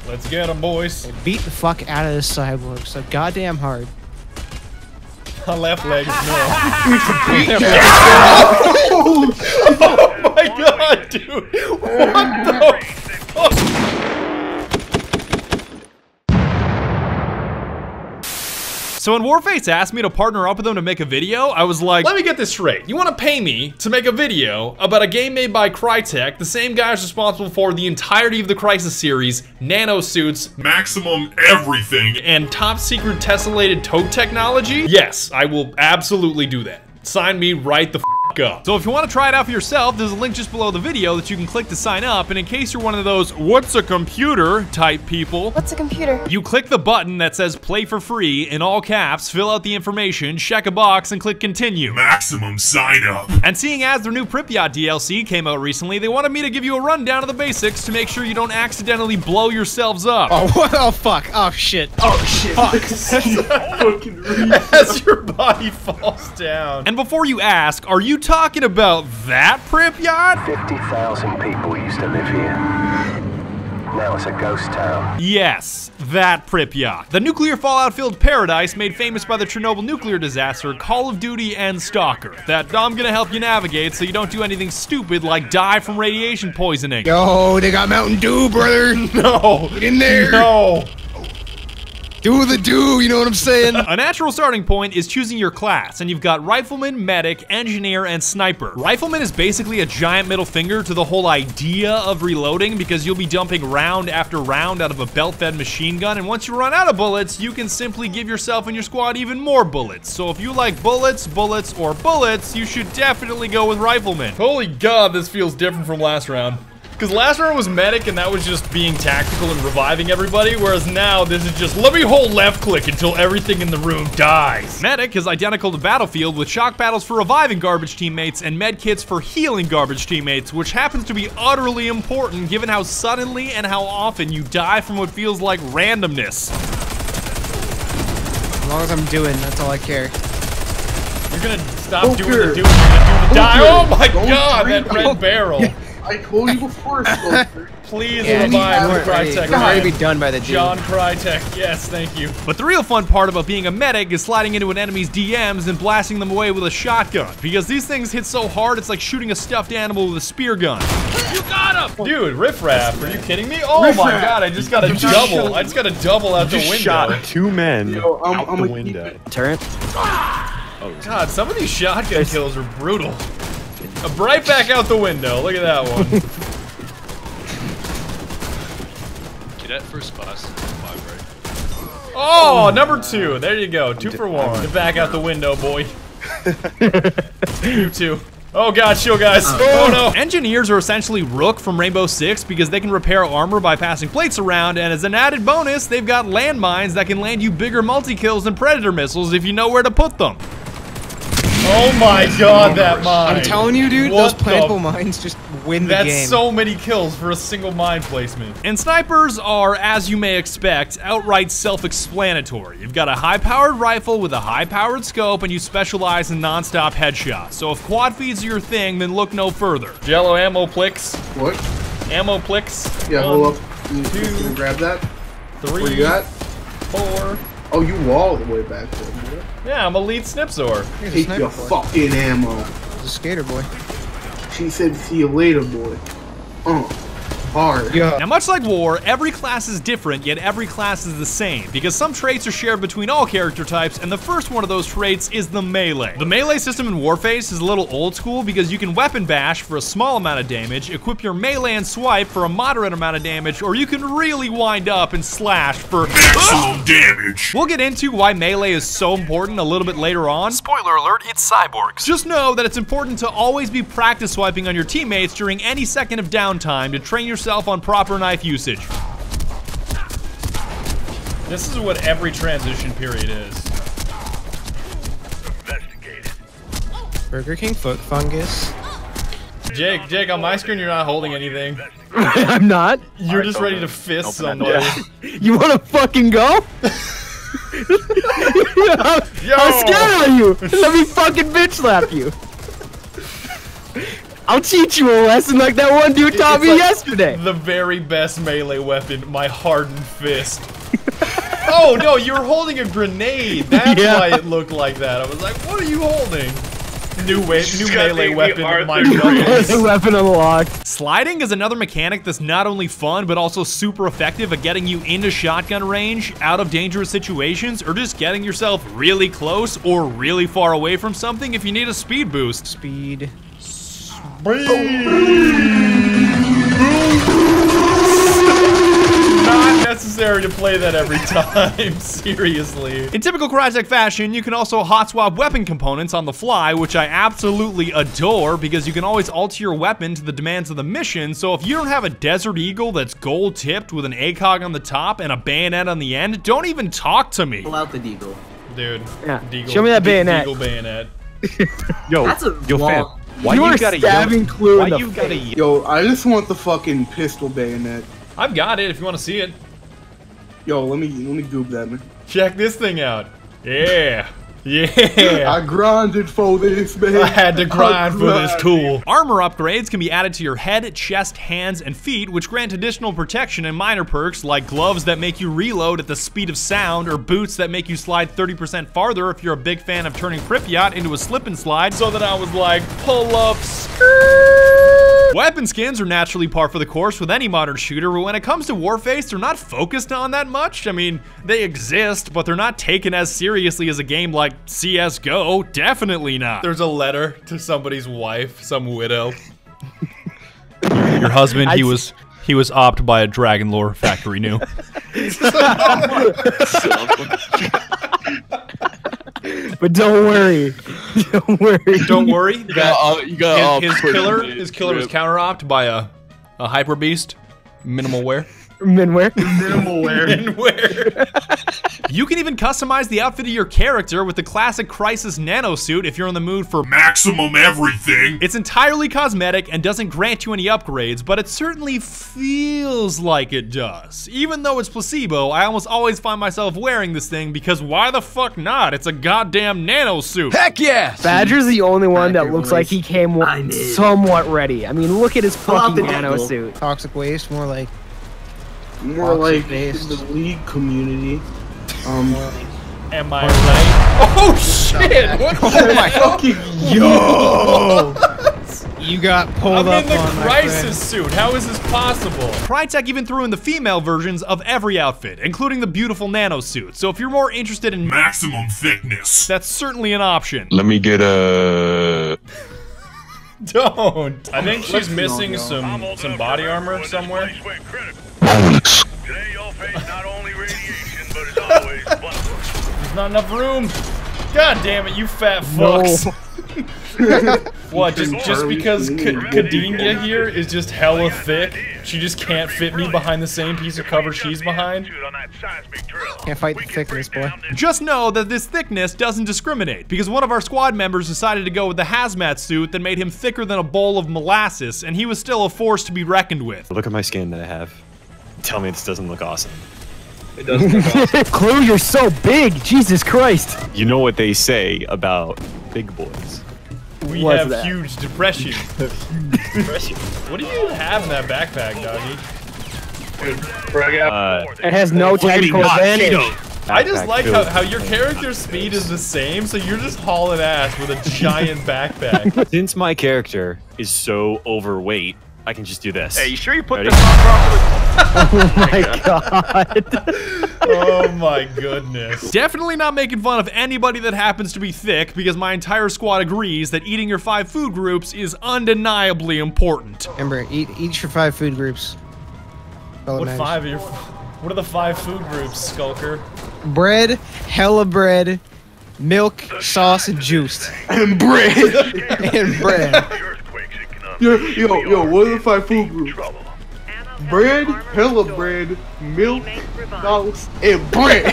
Let's get them, boys. Beat the fuck out of this cyborg so goddamn hard. My left leg is no. Oh my god, dude! What the fuck? So when Warface asked me to partner up with him to make a video, I was like, let me get this straight. You want to pay me to make a video about a game made by Crytek, the same guys responsible for the entirety of the Crisis series, Nanosuits, maximum everything, and top secret tessellated tote technology? Yes, I will absolutely do that. Sign me right the f up. So if you want to try it out for yourself, there's a link just below the video that you can click to sign up, and in case you're one of those what's a computer type people, what's a computer? You click the button that says play for free in all caps, fill out the information, check a box, and click continue. Maximum sign up. And seeing as their new Pripyat DLC came out recently, they wanted me to give you a rundown of the basics to make sure you don't accidentally blow yourselves up. Oh, what? Oh fuck. Oh shit. Oh shit. Fuck. As your body falls down. And before you ask, are you talking about that Pripyat? 50,000 people used to live here. Now it's a ghost town. Yes, that Pripyat. The nuclear fallout-filled paradise made famous by the Chernobyl nuclear disaster, Call of Duty, and Stalker. That I'm gonna help you navigate so you don't do anything stupid like die from radiation poisoning. Yo, they got Mountain Dew, brother. No. Get in there. No. Do the do, you know what I'm saying? A natural starting point is choosing your class, and you've got Rifleman, Medic, Engineer, and Sniper. Rifleman is basically a giant middle finger to the whole idea of reloading because you'll be dumping round after round out of a belt-fed machine gun, and once you run out of bullets, you can simply give yourself and your squad even more bullets. So if you like bullets, bullets, or bullets, you should definitely go with Rifleman. Holy god, this feels different from last round. Because last round was Medic, and that was just being tactical and reviving everybody, whereas now this is just, let me hold left click until everything in the room dies. Medic is identical to Battlefield, with shock battles for reviving garbage teammates and med kits for healing garbage teammates, which happens to be utterly important given how suddenly and how often you die from what feels like randomness. As long as I'm doing, that's all I care. You're gonna stop doing the do, you're gonna do the die. Oh my god, that red barrel. I told you before. Please revive the Crytek. It's already be done by the dude. John Crytek, yes, thank you. But the real fun part about being a medic is sliding into an enemy's DMs and blasting them away with a shotgun. Because these things hit so hard, it's like shooting a stuffed animal with a spear gun. You got him! Dude, riffraff, are you kidding me? Oh my god, I just got a double. I just got a double out the window. Shot 2 men out the window. Turret. Oh god, some of these shotgun kills are brutal. Right back out the window. Look at that one. Cadet first class. 5 right. Oh, number 2. There you go. 2 for 1. Get back out the window, boy. You too. Oh god, shield guys. Oh no. Engineers are essentially Rook from Rainbow Six because they can repair armor by passing plates around, and as an added bonus, they've got landmines that can land you bigger multi-kills than Predator missiles if you know where to put them. Oh my god, that mine. I'm telling you, dude, those plantable mines just win the game. That's so many kills for a single mine placement. And snipers are, as you may expect, outright self-explanatory. You've got a high-powered rifle with a high-powered scope, and you specialize in non-stop headshots. So if quad feeds are your thing, then look no further. Jello ammo plicks. What? Ammo plicks. Yeah, hold up. You 2, grab that. 3. What you got? 4. Oh, you wall the way back there. Yeah, I'm a lead snipzor. Take your fucking ammo. He's a skater boy. She said, see you later, boy. Hard. Yeah. Now, much like war, every class is different, yet every class is the same, because some traits are shared between all character types, and the first one of those traits is the melee. The melee system in Warface is a little old school because you can weapon bash for a small amount of damage, equip your melee and swipe for a moderate amount of damage, or you can really wind up and slash for maximum damage. We'll get into why melee is so important a little bit later on. Spoiler alert, it's cyborgs. Just know that it's important to always be practice swiping on your teammates during any second of downtime to train yourself on proper knife usage. This is what every transition period is. Burger King foot fungus. Jake, on my screen you're not holding anything. I'm not. You're just ready to fist somebody. You wanna fucking go? Yo! I'm scared of you! Let me fucking bitch slap you! I'll teach you a lesson like that one dude taught It's me like yesterday. The very best melee weapon, my hardened fist. Oh no, you were holding a grenade. That's Yeah. why it looked like that. I was like, what are you holding? New got melee the weapon, my Arthur goodness. The weapon unlocked. Sliding is another mechanic that's not only fun, but also super effective at getting you into shotgun range, out of dangerous situations, or just getting yourself really close or really far away from something if you need a speed boost. Speed. Not necessary to play that every time, seriously. In typical Crytek fashion, you can also hot swap weapon components on the fly, which I absolutely adore because you can always alter your weapon to the demands of the mission. So if you don't have a Desert Eagle that's gold tipped with an ACOG on the top and a bayonet on the end, don't even talk to me. Pull out the deagle. Dude, Yeah. Deagle, Show me that bayonet. Deagle bayonet. Yo, That's a yo, fam. long- Why You you are gotta stabbing yell? Clue Why in the you gotta face. yell? Yo, I just want the fucking pistol bayonet. I've got it if you want to see it. Yo, let me goob that, man. Check this thing out. Yeah. Yeah. I grinded for this, man. I had to grind for this grinded. tool. Armor upgrades can be added to your head, chest, hands, and feet, which grant additional protection and minor perks like gloves that make you reload at the speed of sound, or boots that make you slide 30% farther if you're a big fan of turning Pripyat into a slip and slide. So that I was like, pull up, skirt. Weapon skins are naturally par for the course with any modern shooter, but when it comes to Warface, they're not focused on that much. I mean, they exist, but they're not taken as seriously as a game like CSGO. Definitely not. There's a letter to somebody's wife, some widow. Your husband, he was opped by a dragon lore factory new. But don't worry. Don't worry. Don't worry. You got His killer was counter-opped by a hyper beast, minimal wear. Minware. Minimal wear. You can even customize the outfit of your character with the classic Crisis Nanosuit if you're in the mood for Maximum everything. It's entirely cosmetic and doesn't grant you any upgrades, but it certainly feels like it does. Even though it's placebo, I almost always find myself wearing this thing because why the fuck not? It's a goddamn nanosuit. Heck yes! Badger's the only one that Badger looks voice. like he came I did. somewhat ready. I mean, look at his Pull out fucking the nano deagle. suit. Toxic waste, more like More like Toxic-based. the league community. Am I right? Oh shit! What Oh my fucking yo! You got pulled I'm up in the on, my Crisis friend. suit. How is this possible? Crytek even threw in the female versions of every outfit, including the beautiful nanosuit. So if you're more interested in Maximum thickness. that's certainly an option. Let me get a. Don't. I think she's missing some body armor somewhere. Today you'll face not only radiation, but as always, There's not enough room. God damn it, you fat fucks. What, just because Kadenia here is just hella thick, she just can't fit me behind the same piece of cover she's behind? Can't fight the thickness, boy. Just know that this thickness doesn't discriminate, because one of our squad members decided to go with the hazmat suit that made him thicker than a bowl of molasses, and he was still a force to be reckoned with. Look at my skin that I have. Tell me this doesn't look awesome. It does look awesome. Clue, you're so big. Jesus Christ. You know what they say about big boys. We What's have that? huge depression. What do you have in that backpack, doggy? It has no tactical advantage. I just Backpack like filled. how your character's speed is the same, so you're just hauling ass with a giant backpack. Since my character is so overweight, I can just do this. Hey, you sure you put Ready? this on properly? Oh my god. Oh my goodness. Definitely not making fun of anybody that happens to be thick, because my entire squad agrees that eating your 5 food groups is undeniably important. Remember, eat your 5 food groups. What are the 5 food groups, Skulker? Bread, hella bread, milk, sauce, and juice. and bread. And bread. Yo, what are the 5 food groups? Bread, hella bread, milk, sauce, and bread.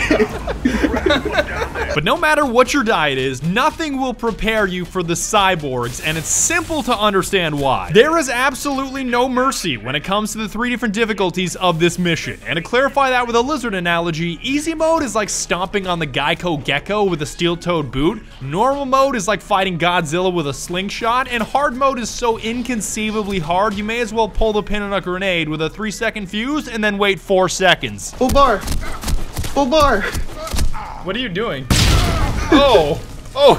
But no matter what your diet is, nothing will prepare you for the cyborgs, and it's simple to understand why. There is absolutely no mercy when it comes to the 3 different difficulties of this mission. And to clarify that with a lizard analogy, easy mode is like stomping on the Geico Gecko with a steel-toed boot, normal mode is like fighting Godzilla with a slingshot, and hard mode is so inconceivably hard you may as well pull the pin on a grenade with a 3-second fuse and then wait 4 seconds. Full bar. Full bar. What are you doing? Oh,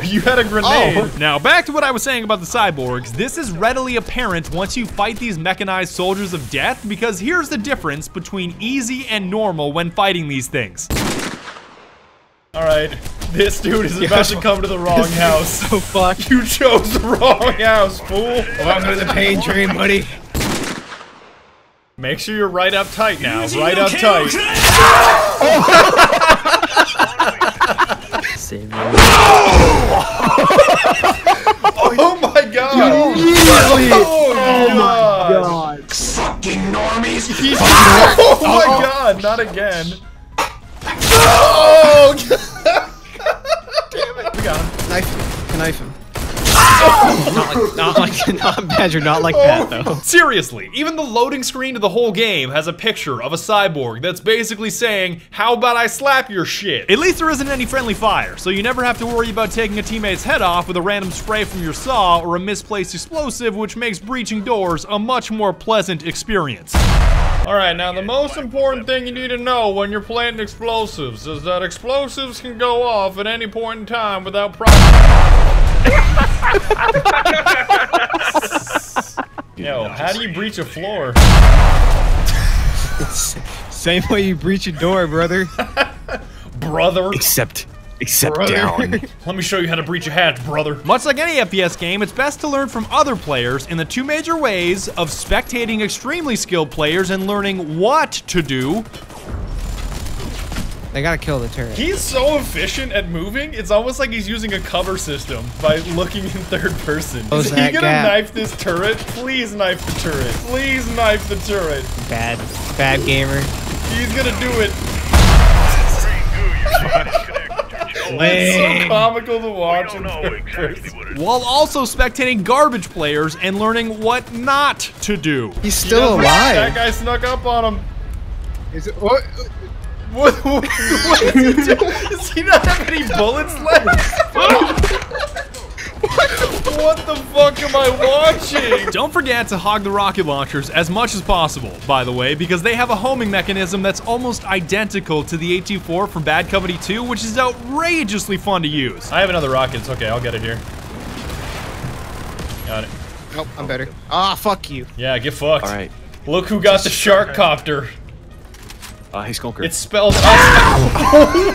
you had a grenade. Oh. Now, back to what I was saying about the cyborgs. This is readily apparent once you fight these mechanized soldiers of death, because here's the difference between easy and normal when fighting these things. All right, this dude is about to come to the wrong house. So fuck. You chose the wrong house, fool. Welcome to the pain train, buddy. Make sure you're right up tight now. Right up tight. Oh my god! Oh my god! Fucking normies! Oh my god! Not again! Oh! Damn it! We got him. Knife him. Not Badger, not like that though. Seriously, even the loading screen to the whole game has a picture of a cyborg that's basically saying, how about I slap your shit? At least there isn't any friendly fire, so you never have to worry about taking a teammate's head off with a random spray from your saw or a misplaced explosive, which makes breaching doors a much more pleasant experience. Alright, now the most important thing you need to know when you're planting explosives is that explosives can go off at any point in time without problem. Yo, how do you breach a floor? Same way you breach a door, brother. Brother. Except brother. down. Let me show you how to breach a hatch, brother. Much like any FPS game, it's best to learn from other players in the 2 major ways of spectating extremely skilled players and learning what to do. They gotta kill the turret. He's so efficient at moving, it's almost like he's using a cover system by looking in 3rd person. Is he gonna knife this turret? Please knife the turret. Please knife the turret. Bad gamer. He's gonna do it. It's so comical to watch in 3rd person. While also spectating garbage players and learning what not to do. He's still alive. That guy snuck up on him. Is it what? What is he doing? Does he not have any bullets left? What the fuck am I watching? Don't forget to hog the rocket launchers as much as possible, by the way, because they have a homing mechanism that's almost identical to the 824 from Bad Company 2, which is outrageously fun to use. I have another rocket. It's okay. I'll get it here. Got it. Nope, I'm better. Ah, fuck you. Yeah, get fucked. All right. Look who got the shark copter. Hey, Skulker. It's spelled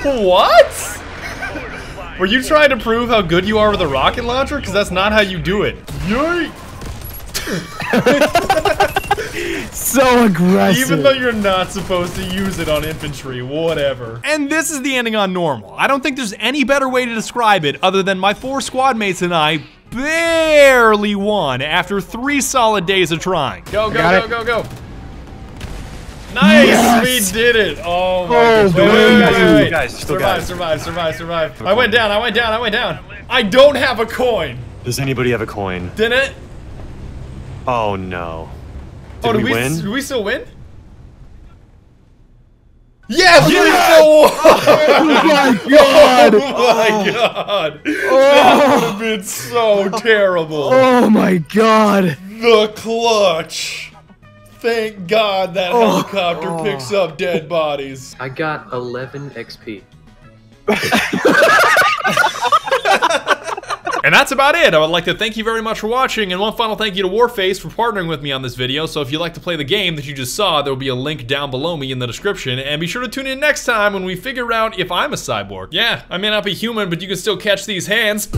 What? Were you trying to prove how good you are with a rocket launcher? Because that's not how you do it. Yay! So aggressive. Even though you're not supposed to use it on infantry, whatever. And this is the ending on normal. I don't think there's any better way to describe it other than my 4 squad mates and I barely won after 3 solid days of trying. Go, go, go, go, go. Nice! Yes. We did it! Oh my god. Wait. Survive. I went down. I don't have a coin! Does anybody have a coin? Didn't it? Oh no. Did we win? Did we still win? Yes! We still won! Oh my god! Oh my god! That would have been so terrible. Oh my god! The clutch! Thank God that helicopter picks up dead bodies. I got 11 XP. And that's about it. I would like to thank you very much for watching, and one final thank you to Warface for partnering with me on this video. So if you'd like to play the game that you just saw, there will be a link down below me in the description, and be sure to tune in next time when we figure out if I'm a cyborg. Yeah, I may not be human, but you can still catch these hands.